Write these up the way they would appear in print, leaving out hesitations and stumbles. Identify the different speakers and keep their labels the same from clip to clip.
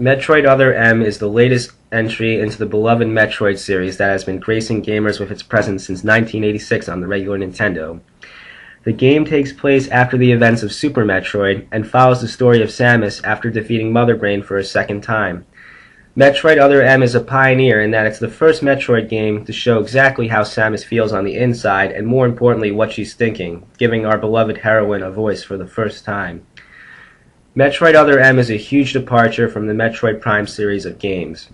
Speaker 1: Metroid Other M is the latest entry into the beloved Metroid series that has been gracing gamers with its presence since 1986 on the regular Nintendo. The game takes place after the events of Super Metroid and follows the story of Samus after defeating Mother Brain for a second time. Metroid Other M is a pioneer in that it's the first Metroid game to show exactly how Samus feels on the inside and, more importantly, what she's thinking, giving our beloved heroine a voice for the first time. Metroid Other M is a huge departure from the Metroid Prime series of games.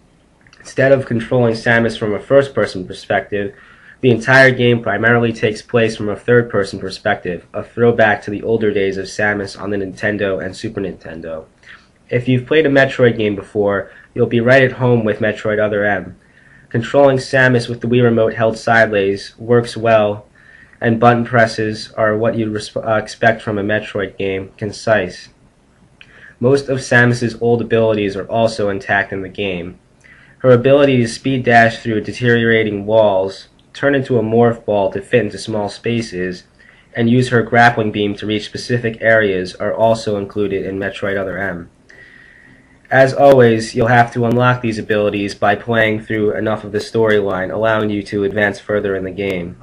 Speaker 1: Instead of controlling Samus from a first-person perspective, the entire game primarily takes place from a third-person perspective, a throwback to the older days of Samus on the Nintendo and Super Nintendo. If you've played a Metroid game before, you'll be right at home with Metroid Other M. Controlling Samus with the Wii Remote held sideways works well, and button presses are what you'd expect from a Metroid game, concise. Most of Samus's old abilities are also intact in the game. Her ability to speed dash through deteriorating walls, turn into a morph ball to fit into small spaces, and use her grappling beam to reach specific areas are also included in Metroid Other M. As always, you'll have to unlock these abilities by playing through enough of the storyline, allowing you to advance further in the game.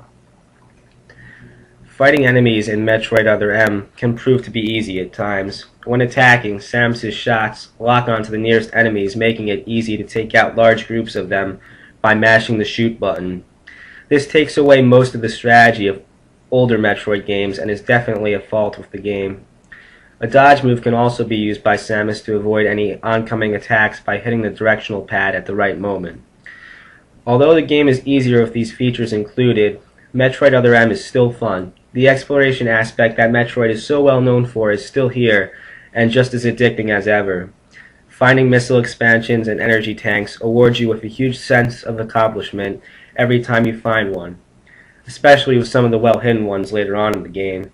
Speaker 1: Fighting enemies in Metroid Other M can prove to be easy at times. When attacking, Samus's shots lock onto the nearest enemies, making it easy to take out large groups of them by mashing the shoot button. This takes away most of the strategy of older Metroid games and is definitely a fault with the game. A dodge move can also be used by Samus to avoid any oncoming attacks by hitting the directional pad at the right moment. Although the game is easier with these features included, Metroid Other M is still fun. The exploration aspect that Metroid is so well known for is still here, and just as addicting as ever. Finding missile expansions and energy tanks awards you with a huge sense of accomplishment every time you find one, especially with some of the well-hidden ones later on in the game.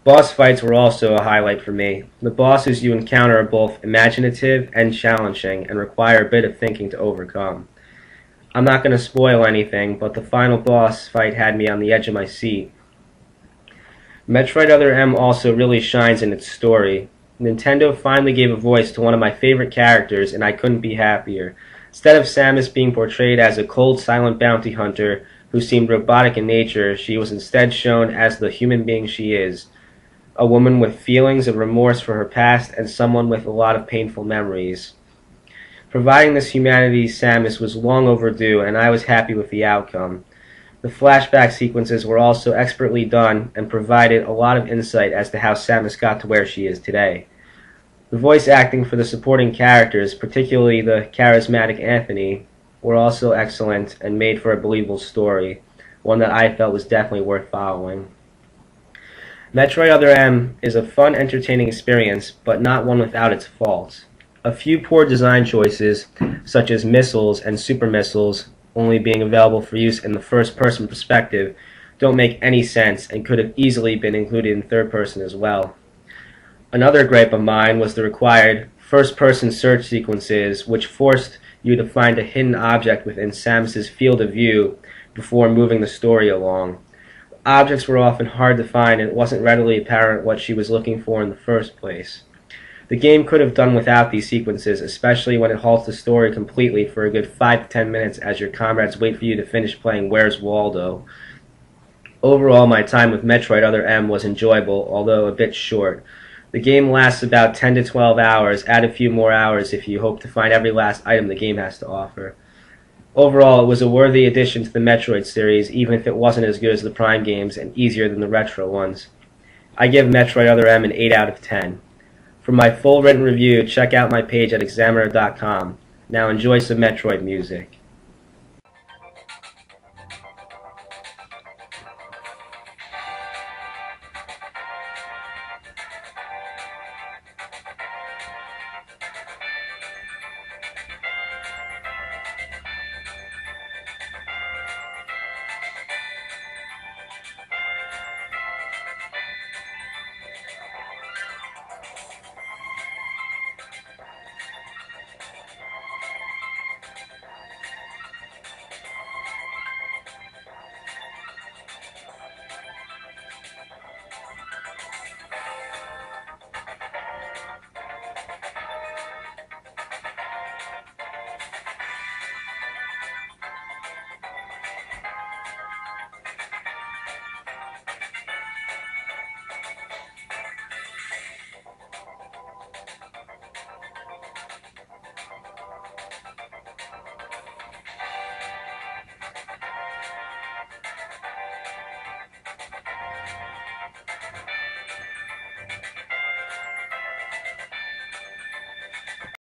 Speaker 1: Boss fights were also a highlight for me. The bosses you encounter are both imaginative and challenging and require a bit of thinking to overcome. I'm not going to spoil anything, but the final boss fight had me on the edge of my seat. Metroid Other M also really shines in its story. Nintendo finally gave a voice to one of my favorite characters, and I couldn't be happier. Instead of Samus being portrayed as a cold, silent bounty hunter who seemed robotic in nature, she was instead shown as the human being she is. A woman with feelings of remorse for her past and someone with a lot of painful memories. Providing this humanity, Samus was long overdue, and I was happy with the outcome. The flashback sequences were also expertly done and provided a lot of insight as to how Samus got to where she is today. The voice acting for the supporting characters, particularly the charismatic Anthony, were also excellent and made for a believable story, one that I felt was definitely worth following. Metroid Other M is a fun, entertaining experience, but not one without its faults. A few poor design choices, such as missiles and super missiles only being available for use in the first-person perspective, don't make any sense and could have easily been included in third-person as well. Another gripe of mine was the required first-person search sequences, which forced you to find a hidden object within Samus's field of view before moving the story along. Objects were often hard to find, and it wasn't readily apparent what she was looking for in the first place. The game could have done without these sequences, especially when it halts the story completely for a good 5 to 10 minutes as your comrades wait for you to finish playing Where's Waldo. Overall, my time with Metroid Other M was enjoyable, although a bit short. The game lasts about 10 to 12 hours, add a few more hours if you hope to find every last item the game has to offer. Overall, it was a worthy addition to the Metroid series, even if it wasn't as good as the Prime games and easier than the retro ones. I give Metroid Other M an 8 out of 10. For my full written review, check out my page at examiner.com. Now enjoy some Metroid music.